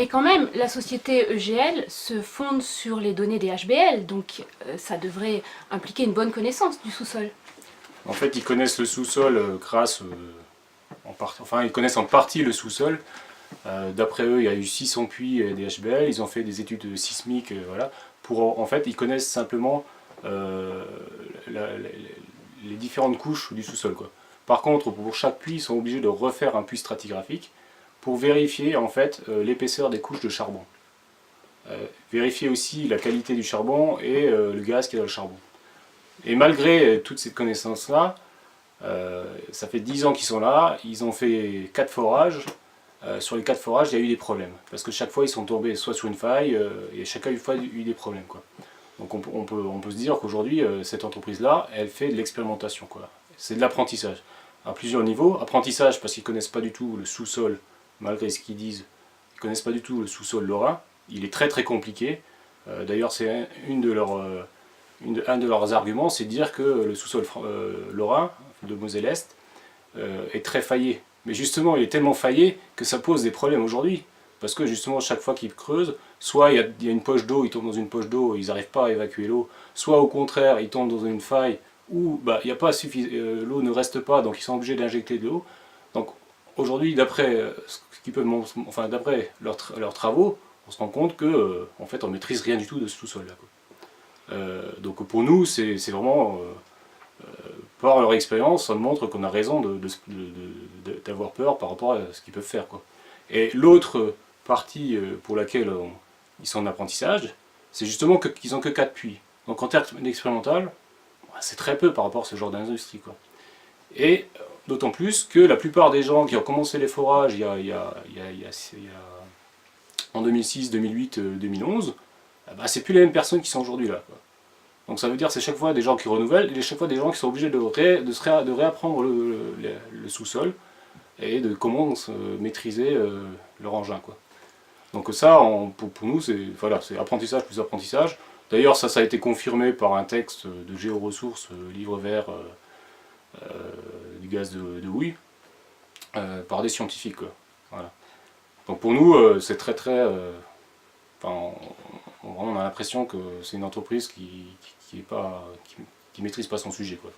Mais quand même, la société EGL se fonde sur les données des HBL, donc ça devrait impliquer une bonne connaissance du sous-sol. En fait, ils connaissent le sous-sol grâce... enfin, ils connaissent en partie le sous-sol. D'après eux, il y a eu 600 puits des HBL, ils ont fait des études sismiques, voilà. En fait, ils connaissent simplement les différentes couches du sous-sol, quoi. Par contre, pour chaque puits, ils sont obligés de refaire un puits stratigraphique pour vérifier en fait l'épaisseur des couches de charbon. Vérifier aussi la qualité du charbon et le gaz qui est dans le charbon. Et malgré toute cette connaissance-là, ça fait 10 ans qu'ils sont là, ils ont fait 4 forages. Sur les 4 forages, il y a eu des problèmes. Parce que chaque fois, ils sont tombés soit sur une faille, et chaque fois, il y a eu des problèmes, quoi. Donc on peut se dire qu'aujourd'hui, cette entreprise-là, elle fait de l'expérimentation, quoi. C'est de l'apprentissage. À plusieurs niveaux. Apprentissage parce qu'ils ne connaissent pas du tout le sous-sol, malgré ce qu'ils disent. Ils ne connaissent pas du tout le sous-sol lorrain. Il est très très compliqué. D'ailleurs, c'est un de leurs arguments, c'est de dire que le sous-sol lorrain, de Moselle-Est, est très faillé. Mais justement, il est tellement faillé que ça pose des problèmes aujourd'hui. Parce que justement, chaque fois qu'ils creusent, soit il y a une poche d'eau, ils tombent dans une poche d'eau, ils n'arrivent pas à évacuer l'eau, soit au contraire, ils tombent dans une faille où il y a pas l'eau ne reste pas, donc ils sont obligés d'injecter de l'eau. Donc aujourd'hui, d'après enfin, d'après leurs travaux, on se rend compte que en fait, on maîtrise rien du tout de ce sous-sol là. Donc pour nous, c'est vraiment par leur expérience, ça montre qu'on a raison d'avoir peur par rapport à ce qu'ils peuvent faire, quoi. Et l'autre partie pour laquelle ils sont en apprentissage, c'est justement qu'ils n'ont que 4 puits. Donc en termes expérimental, c'est très peu par rapport à ce genre d'industrie, quoi. Et d'autant plus que la plupart des gens qui ont commencé les forages en 2006, 2008, 2011, c'est plus les mêmes personnes qui sont aujourd'hui là, quoi. Donc ça veut dire que c'est chaque fois des gens qui renouvellent et chaque fois des gens qui sont obligés de réapprendre le sous-sol et de comment maîtriser leur engin, quoi. Donc ça, pour nous, c'est voilà, apprentissage plus apprentissage. D'ailleurs, ça a été confirmé par un texte de Géoressources, livre vert du gaz de houille, par des scientifiques, quoi. Voilà. Donc pour nous, c'est très très... enfin, on a l'impression que c'est une entreprise qui maîtrise pas son sujet, quoi.